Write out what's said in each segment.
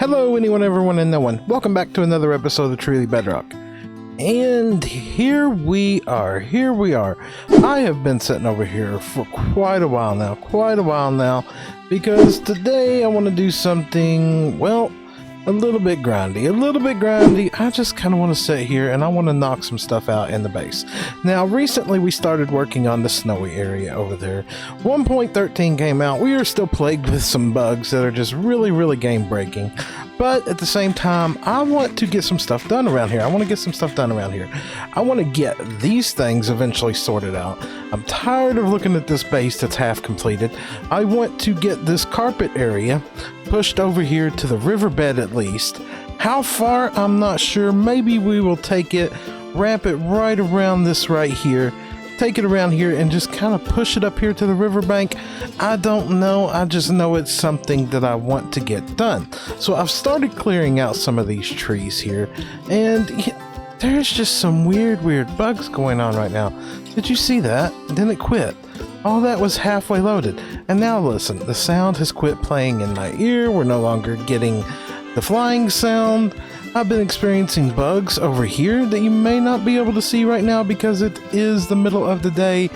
Hello anyone, everyone, and no one. Welcome back to another episode of Truly Bedrock. And here we are. I have been sitting over here for quite a while now, because today I want to do something, well, a little bit grindy. I just kind of want to sit here and I want to knock some stuff out in the base. Now, recently we started working on the snowy area over there. 1.13 came out. We are still plagued with some bugs that are just really game breaking. But at the same time, I want to get some stuff done around here. I want to get these things eventually sorted out. I'm tired of looking at this base that's half completed. I want to get this carpet area pushed over here to the riverbed at least. How far, I'm not sure. Maybe we will take it, wrap it right around this right here, take it around here and just kind of push it up here to the riverbank. I don't know. I just know it's something that I want to get done. So I've started clearing out some of these trees here, and there's just some weird bugs going on right now. Did you see that? Then it quit. All that was halfway loaded. And now listen, the sound has quit playing in my ear. We're no longer getting the flying sound. I've been experiencing bugs over here that you may not be able to see right now because it is the middle of the day.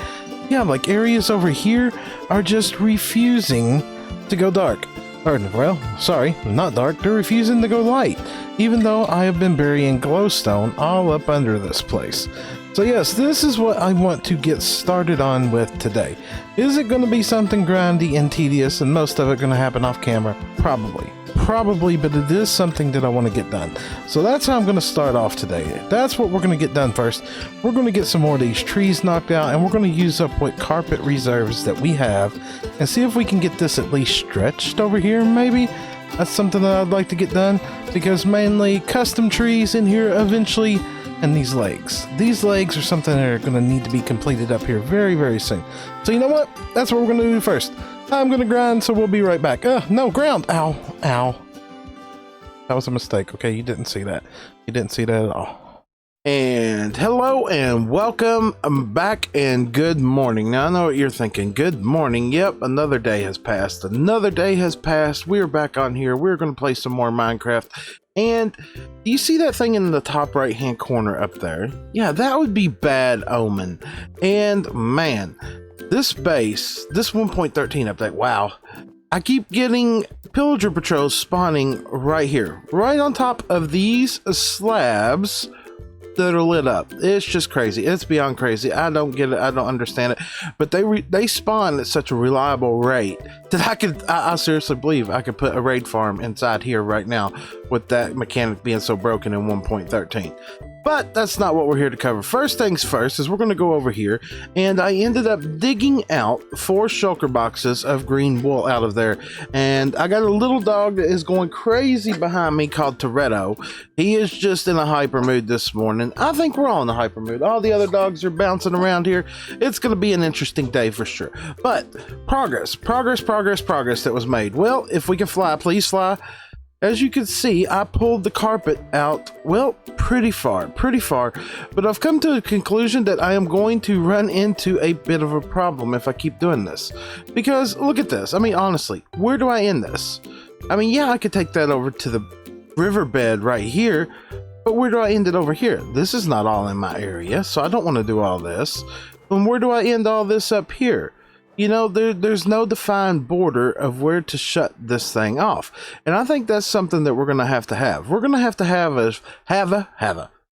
Yeah, like areas over here are just refusing to go dark. Or, well, sorry, not dark. They're refusing to go light, even though I have been burying glowstone all up under this place. So yes, this is what I want to get started on with today. Is it going to be something grindy and tedious and most of it going to happen off camera? Probably, but it is something that I want to get done. So that's how I'm going to start off today. That's what we're going to get done first. We're going to get some more of these trees knocked out, and we're going to use up what carpet reserves that we have and see if we can get this at least stretched over here, maybe. That's something that I'd like to get done, because mainly custom trees in here eventually, and these legs. These legs are something that are going to need to be completed up here very soon. So you know what? That's what we're going to do first. I'm going to grind, so we'll be right back. No, ground. Ow. That was a mistake. Okay, you didn't see that. You didn't see that at all. And hello and welcome back and good morning. Now, I know what you're thinking. Good morning. Yep, another day has passed. We're back on here. We're going to play some more Minecraft. And do you see that thing in the top right hand corner up there? Yeah, that would be bad omen. And man, this base, this 1.13 update, wow. I keep getting pillager patrols spawning right here, right on top of these slabs that are lit up. It's just crazy. It's beyond crazy. I don't get it. I don't understand it. But they spawn at such a reliable rate that I seriously believe I could put a raid farm inside here right now with that mechanic being so broken in 1.13. But that's not what we're here to cover. First things first is we're going to go over here, and I ended up digging out 4 shulker boxes of green wool out of there, and I got a little dog that is going crazy behind me called Toretto. He is just in a hyper mood this morning. I think we're all in a hyper mood. All the other dogs are bouncing around here. It's going to be an interesting day for sure. But progress that was made. Well, if we can fly, please fly. As you can see, I pulled the carpet out, well, pretty far, but I've come to a conclusion that I am going to run into a bit of a problem if I keep doing this. Because, look at this, I mean, honestly, where do I end this? I mean, yeah, I could take that over to the riverbed right here, but where do I end it over here? This is not all in my area, so I don't want to do all this. And where do I end all this up here? You know, there's no defined border of where to shut this thing off. And I think that's something that we're going to have. We're going to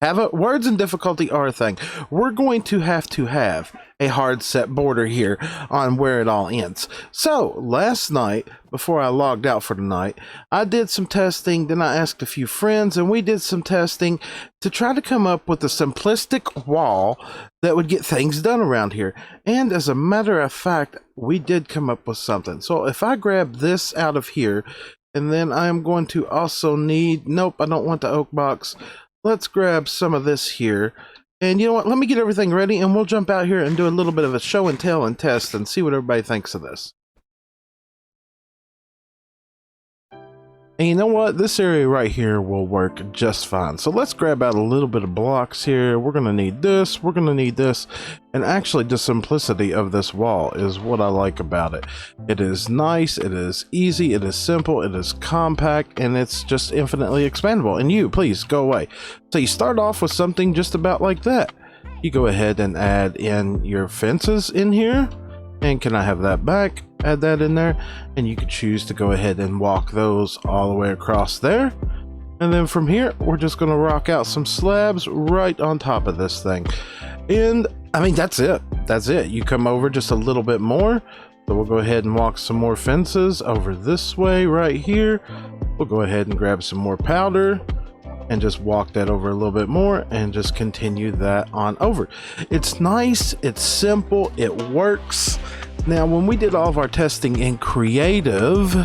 have a words and difficulty are a thing. We're going to have a hard set border here on where it all ends. So last night, before I logged out for the night, I did some testing. Then I asked a few friends and we did some testing to try to come up with a simplistic wall that would get things done around here. And as a matter of fact, we did come up with something. So if I grab this out of here, and then I am going to also need, nope, I don't want the oak box. Let's grab some of this here. And you know what? Let me get everything ready and we'll jump out here and do a little bit of a show and tell and test and see what everybody thinks of this. And you know what? This area right here will work just fine. So let's grab out a little bit of blocks here. We're going to need this. We're going to need this. And actually, the simplicity of this wall is what I like about it. It is nice. It is easy. It is simple. It is compact. And it's just infinitely expandable. And you, please, go away. So you start off with something just about like that. You go ahead and add in your fences in here. And can I have that back? Add that in there, and you could choose to go ahead and walk those all the way across there. And then from here, we're just going to rock out some slabs right on top of this thing. And I mean, that's it. That's it. You come over just a little bit more. So we'll go ahead and walk some more fences over this way right here. We'll go ahead and grab some more powder and just walk that over a little bit more and just continue that on over. It's nice, it's simple, it works. Now, when we did all of our testing in creative,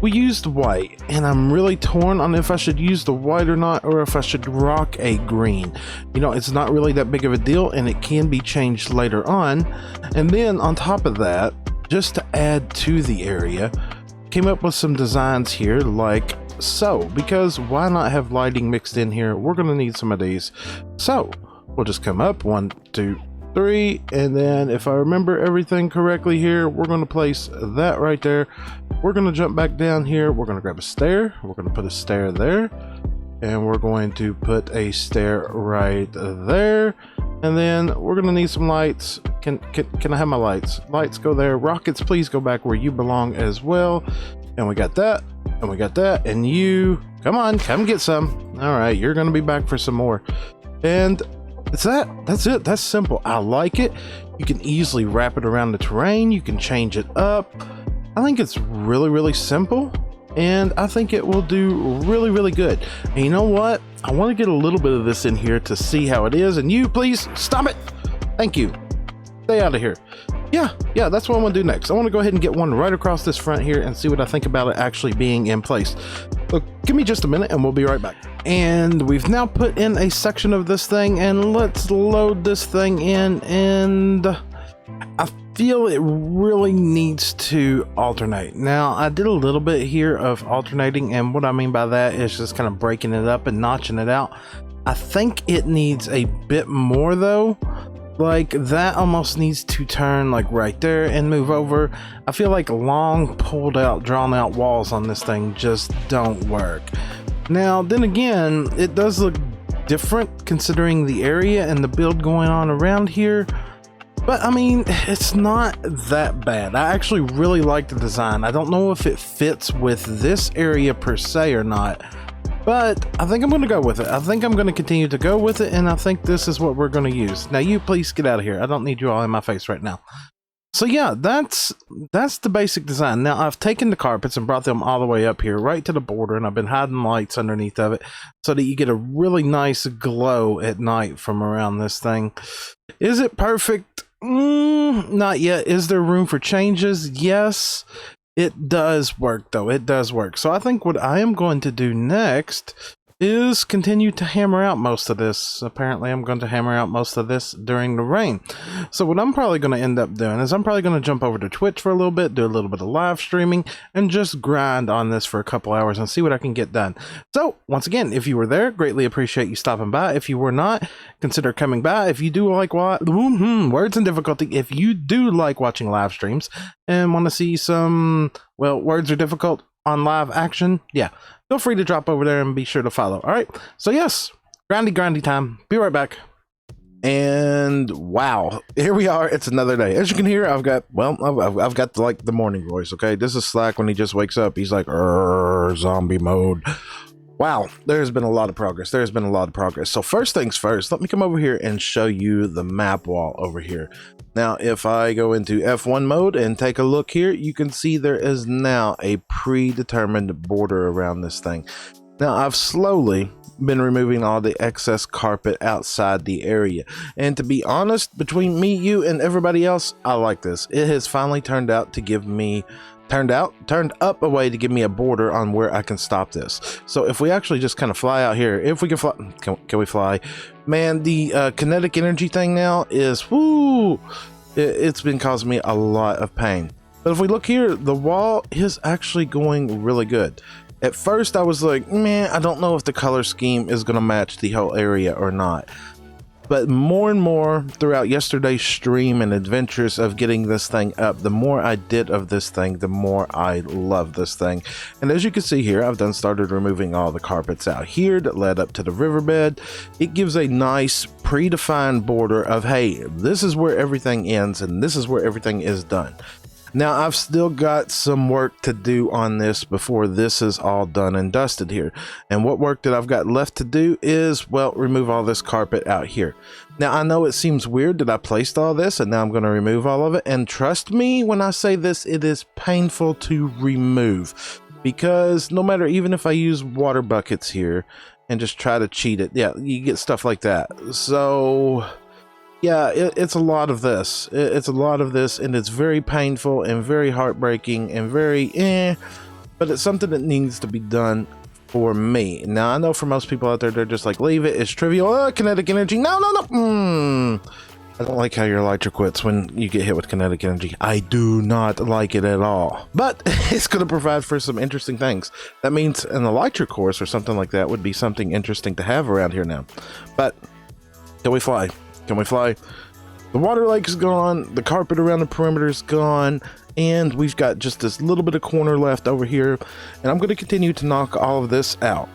we used white, and I'm really torn on if I should use the white or not, or if I should rock a green. You know, it's not really that big of a deal, and it can be changed later on. And then on top of that, just to add to the area, came up with some designs here like so, because why not have lighting mixed in here? We're gonna need some of these. So we'll just come up 1, 2, 3, and then if I remember everything correctly here, we're going to place that right there. We're going to jump back down here. We're going to grab a stair. We're going to put a stair there, and we're going to put a stair right there. And then we're going to need some lights. Can I have my lights? Lights go there. Rockets, please go back where you belong as well. And we got that, and we got that, and you come on, come get some. All right, you're going to be back for some more. And it's that's it. That's simple. I like it. You can easily wrap it around the terrain. You can change it up. I think it's really, really simple, and I think it will do really, really good. And you know what? I want to get a little bit of this in here to see how it is. And you, please stop it. Thank you. Stay out of here. Yeah, that's what I want to do next. I want to go ahead and get one right across this front here and see what I think about it actually being in place. Look, give me just a minute and we'll be right back. And we've now put in a section of this thing, and let's load this thing in. And I feel it really needs to alternate. Now, I did a little bit here of alternating, and what I mean by that is just kind of breaking it up and notching it out. I think it needs a bit more though. Like that almost needs to turn like right there and move over. I feel like long pulled out, drawn out walls on this thing just don't work. Now, then again, it does look different considering the area and the build going on around here. But I mean, it's not that bad. I actually really like the design. I don't know if it fits with this area per se or not, but I think I'm going to go with it. I think I'm going to continue to go with it, and I think this is what we're going to use. Now, you please get out of here. I don't need you all in my face right now. So yeah, that's the basic design. Now, I've taken the carpets and brought them all the way up here, right to the border, and I've been hiding lights underneath of it so that you get a really nice glow at night from around this thing. Is it perfect? Not yet. Is there room for changes? Yes. It does work though. It does work. So I think what I am going to do next is continue to hammer out most of this. Apparently I'm going to hammer out most of this during the rain. So what I'm probably going to end up doing is I'm probably going to jump over to Twitch for a little bit, do a little bit of live streaming, and just grind on this for a couple hours and see what I can get done. So once again, if you were there, greatly appreciate you stopping by. If you were not, consider coming by. If you do like words and difficulty, if you do like watching live streams and want to see some, well, words are difficult on live action, yeah, feel free to drop over there and be sure to follow. All right, so yes, grindy time. Be right back. And wow, here we are. It's another day. As you can hear, I've got like the morning voice. Okay, this is Slack when he just wakes up. He's like, zombie mode. Wow, there's been a lot of progress. There's been a lot of progress. So first things first, let me come over here and show you the map wall over here. Now, if I go into F1 mode and take a look here, you can see there is now a predetermined border around this thing. Now, I've slowly been removing all the excess carpet outside the area. And to be honest, between me, you, and everybody else, I like this. It has finally turned up a way to give me a border on where I can stop this. So if we actually just kind of fly out here, if we can fly, can we fly? Man, the kinetic energy thing now is, woo, it's been causing me a lot of pain. But if we look here, the wall is actually going really good. At first I was like, man, I don't know if the color scheme is going to match the whole area or not. But more and more throughout yesterday's stream and adventures of getting this thing up, the more I did of this thing, the more I love this thing. And as you can see here, I've started removing all the carpets out here that led up to the riverbed. It gives a nice predefined border of, hey, this is where everything ends and this is where everything is done. Now, I've still got some work to do on this before this is all done and dusted here. And what work that I've got left to do is, well, remove all this carpet out here. Now, I know it seems weird that I placed all this and now I'm going to remove all of it. And trust me when I say this, it is painful to remove. Because no matter, even if I use water buckets here and just try to cheat it, yeah, you get stuff like that. So... yeah, it's a lot of this. It's a lot of this, and it's very painful and very heartbreaking and very but it's something that needs to be done for me. Now, I know for most people out there, they're just like, leave it, it's trivial. Oh, kinetic energy. No. I don't like how your elytra quits when you get hit with kinetic energy. I do not like it at all. But it's going to provide for some interesting things. That means an elytra course or something like that would be something interesting to have around here now. But can we fly? Can we fly? The water lake is gone, the carpet around the perimeter is gone, and we've got just this little bit of corner left over here, and I'm going to continue to knock all of this out.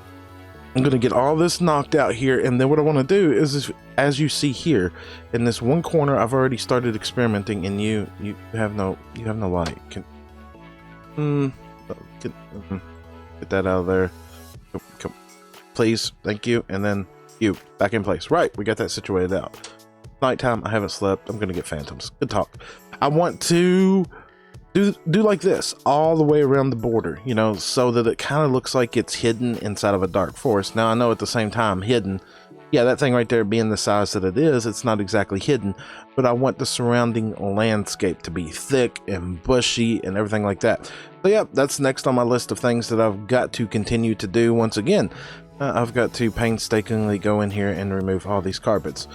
I'm going to get all this knocked out here, and then what I want to do is, as you see here, in this one corner, I've already started experimenting, and you have no light. Get that out of there. Come, please, thank you, and then you back in place. Right, we got that situated out. Nighttime, I haven't slept. I'm gonna get phantoms. Good talk. I want to do like this all the way around the border, you know, so that it kind of looks like it's hidden inside of a dark forest. Now, I know at the same time, hidden, yeah, that thing right there being the size that it is, it's not exactly hidden, but I want the surrounding landscape to be thick and bushy and everything like that. So yeah, that's next on my list of things that I've got to continue to do. Once again, I've got to painstakingly go in here and remove all these carpets.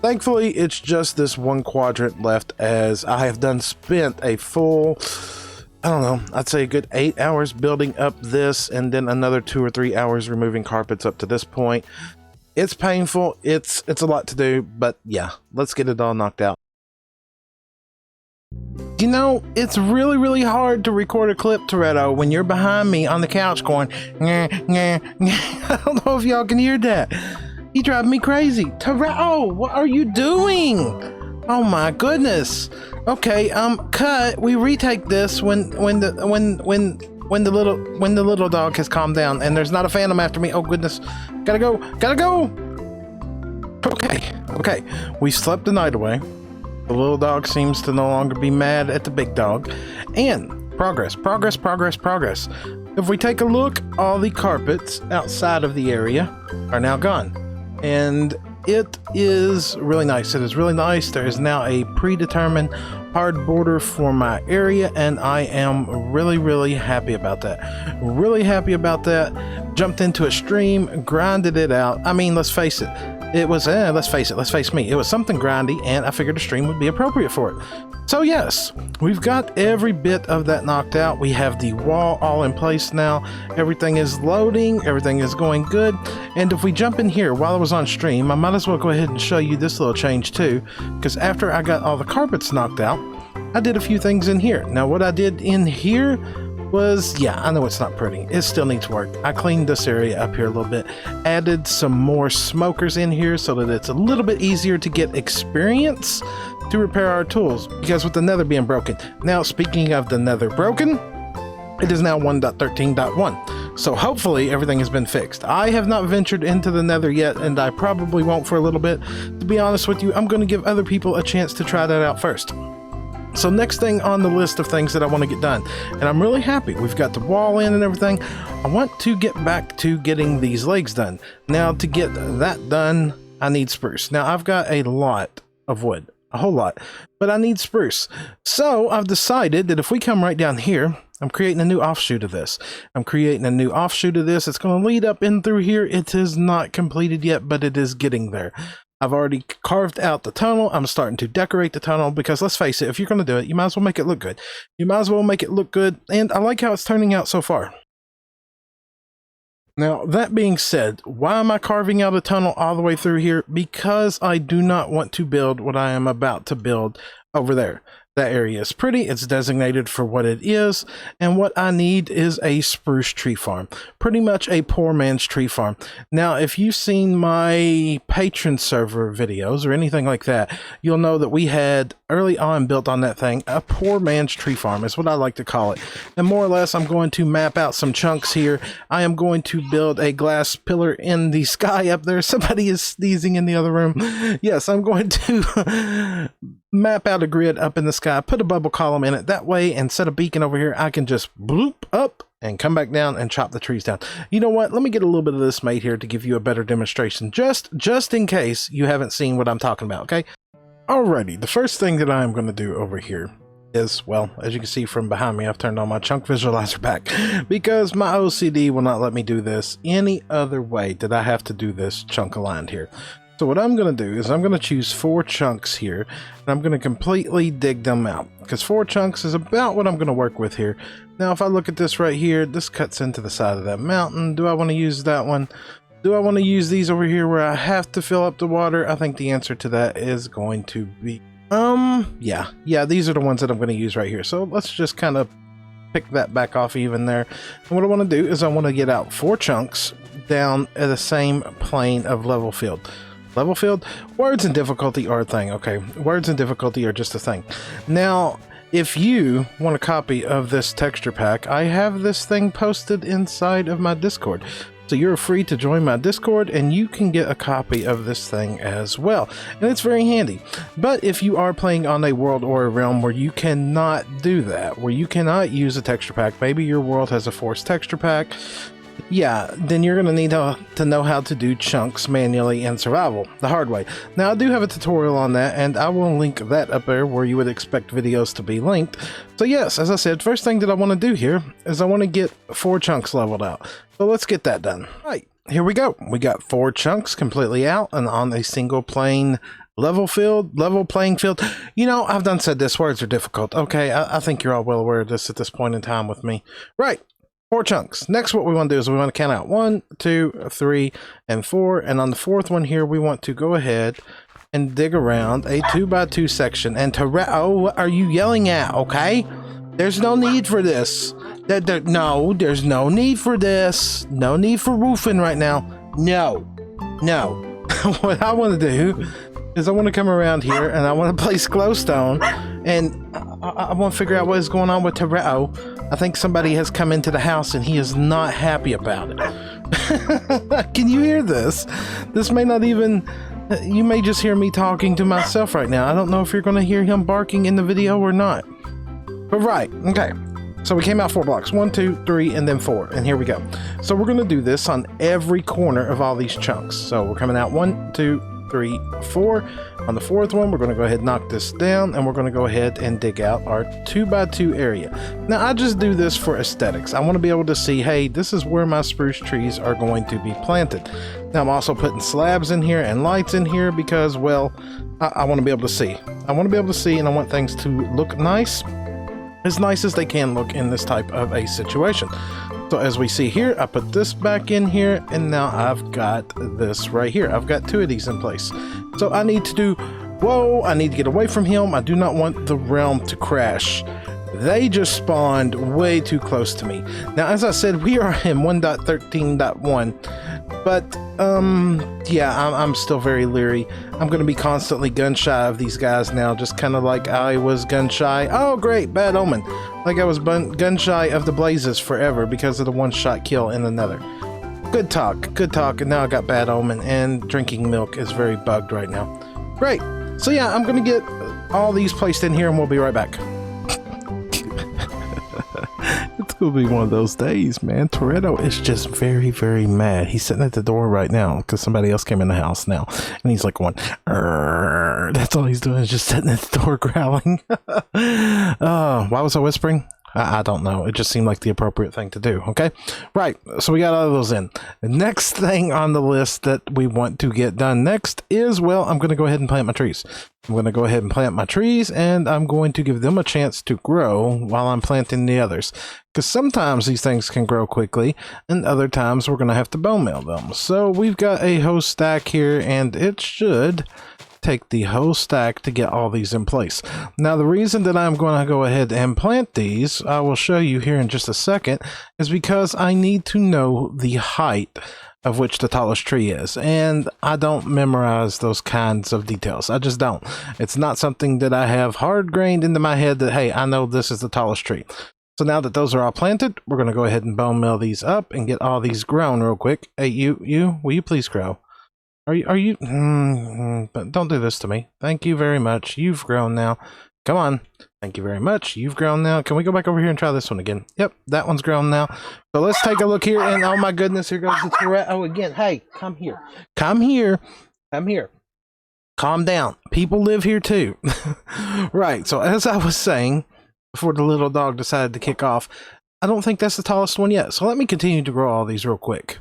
Thankfully, it's just this one quadrant left, as I have spent a full, I don't know, I'd say a good 8 hours building up this, and then another 2 or 3 hours removing carpets up to this point. It's painful, it's a lot to do, but yeah, let's get it all knocked out. You know, it's really hard to record a clip, Toretto, when you're behind me on the couch going, nah, nah, nah. I don't know if y'all can hear that. You drive me crazy. Toretto, what are you doing? Oh my goodness. Okay, cut. We retake this when the little dog has calmed down and there's not a phantom after me. Oh goodness. Gotta go. Okay. We slept the night away. The little dog seems to no longer be mad at the big dog. And progress. If we take a look, all the carpets outside of the area are now gone. And it is really nice. It is really nice. There is now a predetermined hard border for my area, and I am really happy about that. Jumped into a stream, grinded it out. I mean, let's face it. It was, let's face me. It was something grindy, and I figured a stream would be appropriate for it. So yes, we've got every bit of that knocked out. We have the wall all in place now. Everything is loading. Everything is going good. And if we jump in here while I was on stream, I might as well go ahead and show you this little change too, because after I got all the carpets knocked out, I did a few things in here. Now what I did in here was, yeah, I know it's not pretty. It still needs work. I cleaned this area up here a little bit, added some more smokers in here so that it's a little bit easier to get experience to repair our tools, because with the nether being broken. Now, speaking of the nether broken, it is now 1.13.1. So hopefully everything has been fixed. I have not ventured into the nether yet, and I probably won't for a little bit. To be honest with you, I'm going to give other people a chance to try that out first. So next thing on the list of things that I want to get done, and I'm really happy we've got the wall in and everything, I want to get back to getting these legs done. Now to get that done, I need spruce. Now I've got a lot of wood, a whole lot, but I need spruce. So I've decided that if we come right down here, I'm creating a new offshoot of this. It's going to lead up in through here. It is not completed yet, but it is getting there. I've already carved out the tunnel. I'm starting to decorate the tunnel because let's face it, if you're going to do it, you might as well make it look good. And I like how it's turning out so far. Now, that being said, why am I carving out a tunnel all the way through here? Because I do not want to build what I am about to build over there. That area is pretty, it's designated for what it is, and what I need is a spruce tree farm. Pretty much a poor man's tree farm. Now, if you've seen my patron server videos or anything like that, you'll know that we had early on built on that thing a poor man's tree farm is what I like to call it. And more or less, I'm going to map out some chunks here. I am going to build a glass pillar in the sky up there. Somebody is sneezing in the other room. Yes, I'm going to map out a grid up in the sky, put a bubble column in it. That way, and set a beacon over here, I can just bloop up and come back down and chop the trees down. You know what? Let me get a little bit of this made here to give you a better demonstration, just in case you haven't seen what I'm talking about, okay? Alrighty, the first thing that I'm going to do over here is, well, as you can see from behind me, I've turned on my chunk visualizer back because my OCD will not let me do this any other way that I have to do this chunk aligned here. So what I'm going to do is I'm going to choose 4 chunks here, and I'm going to completely dig them out, because 4 chunks is about what I'm going to work with here. Now, if I look at this right here, this cuts into the side of that mountain. Do I want to use that one? Do I want to use these over here where I have to fill up the water? I think the answer to that is going to be, yeah, these are the ones that I'm going to use right here. So let's just kind of pick that back off even there. And what I want to do is I want to get out 4 chunks down at the same plane of level field. Level field, words and difficulty are a thing. Okay, words and difficulty are just a thing. Now, if you want a copy of this texture pack, I have this thing posted inside of my Discord. So you're free to join my Discord and you can get a copy of this thing as well. And it's very handy. But if you are playing on a world or a realm where you cannot do that, where you cannot use a texture pack, maybe your world has a forced texture pack, yeah, then you're going to need to know how to do chunks manually in survival, the hard way. Now, I do have a tutorial on that, and I will link that up there where you would expect videos to be linked. So yes, as I said, first thing that I want to do here is I want to get 4 chunks leveled out. So let's get that done. All right, here we go. We got 4 chunks completely out and on a single plane level playing field. You know, I've done said this, words are difficult. Okay, I think you're all well aware of this at this point in time with me. Right. 4 chunks. Next, what we want to do is we want to count out 1, 2, 3, and 4. And on the 4th one here, we want to go ahead and dig around a 2x2 section. And oh, what are you yelling at? Okay, there's no need for this. No, there's no need for this. No need for roofing right now. No. What I want to do is I want to come around here and I want to place glowstone, and I want to figure out what is going on with Terrell. I think somebody has come into the house and he is not happy about it. Can you hear this? This may not even, you may just hear me talking to myself right now. I don't know if you're going to hear him barking in the video or not. But right, okay. So we came out 4 blocks, 1, 2, 3, and then 4, and here we go. So we're going to do this on every corner of all these chunks. So we're coming out 1, 2, 3, 4. On the 4th one, we're going to go ahead and knock this down, and we're going to go ahead and dig out our 2x2 area. Now, I just do this for aesthetics. I want to be able to see, hey, this is where my spruce trees are going to be planted. Now, I'm also putting slabs in here and lights in here because, well, I want to be able to see. I want to be able to see, and I want things to look nice as they can look in this type of a situation. So as we see here, I put this back in here, and now I've got this right here. I've got 2 of these in place. So I need to do, whoa, I need to get away from him. I do not want the realm to crash. They just spawned way too close to me. Now, as I said, we are in 1.13.1, but yeah, I'm still very leery. I'm going to be constantly gun shy of these guys now, just kind of like I was gun shy. Oh, great, bad omen. Like I was gun shy of the blazes forever because of the 1-shot kill in another. Good talk, and now I got bad omen, and drinking milk is very bugged right now. Great. So yeah, I'm going to get all these placed in here, and we'll be right back. It's gonna be one of those days, man. Toretto is just very, very mad. He's sitting at the door right now because somebody else came in the house now, and he's like going, "Arr." That's all he's doing is just sitting at the door growling. Why was I whispering? I don't know. It just seemed like the appropriate thing to do. Okay. Right. So we got all of those in. The next thing on the list that we want to get done next is, well, I'm going to go ahead and plant my trees. I'm going to go ahead and plant my trees, and I'm going to give them a chance to grow while I'm planting the others. Because sometimes these things can grow quickly, and other times we're going to have to bone meal them. So we've got a whole stack here, and it should take the whole stack to get all these in place. Now, the reason that I'm going to go ahead and plant these, I will show you here in just a second, is because I need to know the height of which the tallest tree is, and I don't memorize those kinds of details. I just don't. It's not something that I have hard grained into my head that, hey, I know this is the tallest tree. So now that those are all planted, we're going to go ahead and bone meal these up and get all these grown real quick. Hey, you, will you please grow? Are you, but don't do this to me. Thank you very much. You've grown now. Come on. Thank you very much. You've grown now. Can we go back over here and try this one again? Yep, that one's grown now. So let's take a look here, and oh my goodness, here goes the Tourette. Oh, again, hey, come here. Come here. Come here. Calm down. People live here too. Right, so as I was saying, before the little dog decided to kick off, I don't think that's the tallest one yet. So let me continue to grow all these real quick.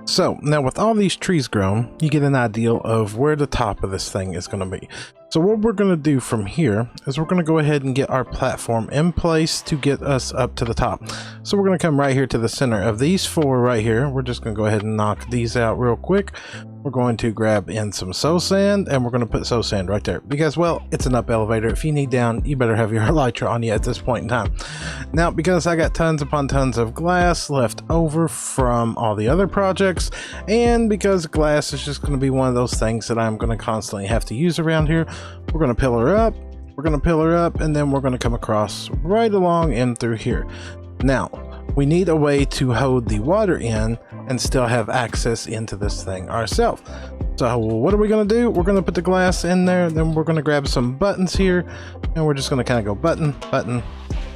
So now with all these trees grown, you get an idea of where the top of this thing is going to be. So what we're going to do from here is we're going to go ahead and get our platform in place to get us up to the top. So we're going to come right here to the center of these four right here. We're just going to go ahead and knock these out real quick. We're going to grab in some soul sand, and we're going to put soul sand right there because, well, it's an up elevator. If you need down, you better have your elytra on you at this point in time. Now, because I got tons upon tons of glass left over from all the other projects, and because glass is just going to be one of those things that I'm going to constantly have to use around here, we're going to pillar up, and then we're going to come across right along in through here. Now, we need a way to hold the water in and still have access into this thing ourselves. So what are we going to do? We're going to put the glass in there, then we're going to grab some buttons here, and we're just going to kind of go button, button,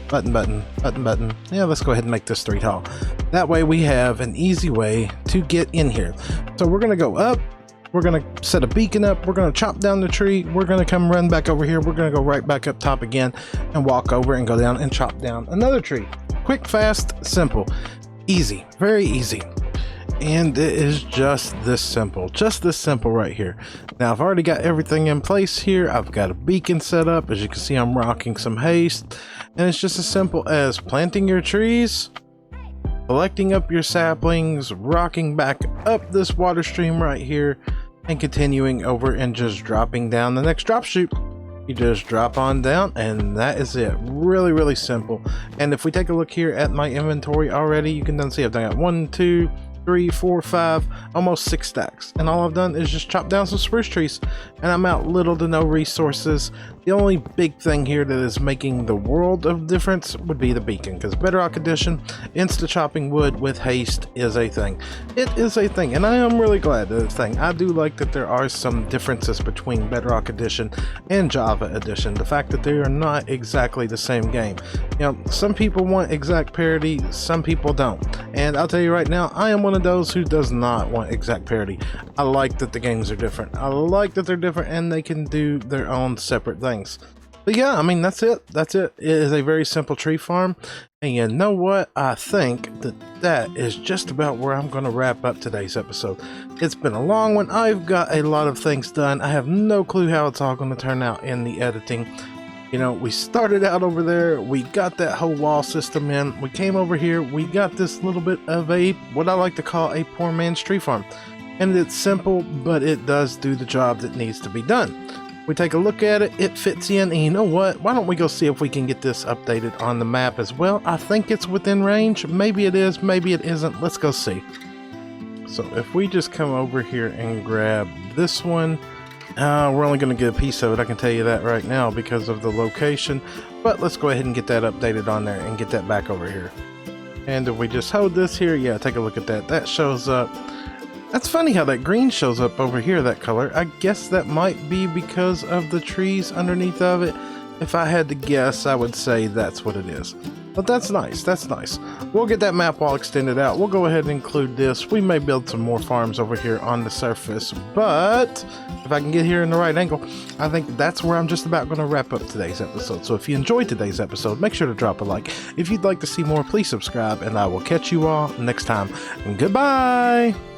button, button, button, button. Yeah, let's go ahead and make this 3 tall. That way we have an easy way to get in here. So we're going to go up, we're going to set a beacon up, we're going to chop down the tree, we're going to come run back over here, we're going to go right back up top again and walk over and go down and chop down another tree. Quick, fast, simple, easy, very easy. And it is just this simple right here. Now I've already got everything in place here. I've got a beacon set up. As you can see, I'm rocking some haste, and it's just as simple as planting your trees, collecting up your saplings, rocking back up this water stream right here, and continuing over and just dropping down the next drop chute. You just drop on down, and that is it. Really, really simple. And if we take a look here at my inventory already, you can then see I've done 1, 2, 3, 4, 5, almost 6 stacks, and all I've done is just chop down some spruce trees, and I'm out little to no resources. The only big thing here that is making the world of difference would be the beacon, because Bedrock Edition, insta chopping wood with haste is a thing. It is a thing, and I am really glad that it's a thing. I do like that there are some differences between Bedrock Edition and Java Edition. The fact that they are not exactly the same game. You know, some people want exact parity, some people don't. And I'll tell you right now, I am one of those who does not want exact parity. I like that the games are different. I like that they're different and they can do their own separate things. But yeah, I mean, that's it. It is a very simple tree farm. And you know what? I think that is just about where I'm going to wrap up today's episode. It's been a long one. I've got a lot of things done. I have no clue how it's all going to turn out in the editing. You know, we started out over there, we got that whole wall system in, we came over here, we got this little bit of a, what I like to call a poor man's tree farm. And it's simple, but it does do the job that needs to be done. We take a look at it, it fits in, and you know what? Why don't we go see if we can get this updated on the map as well? I think it's within range. Maybe it is, maybe it isn't. Let's go see. So if we just come over here and grab this one, we're only going to get a piece of it, I can tell you that right now because of the location. But let's go ahead and get that updated on there and get that back over here. And if we just hold this here, yeah, take a look at that. That shows up. That's funny how that green shows up over here, that color. I guess that might be because of the trees underneath of it. If I had to guess, I would say that's what it is. But that's nice, that's nice. We'll get that map wall extended out. We'll go ahead and include this. We may build some more farms over here on the surface, but if I can get here in the right angle, I think that's where I'm just about going to wrap up today's episode. So if you enjoyed today's episode, make sure to drop a like. If you'd like to see more, please subscribe, and I will catch you all next time. Goodbye!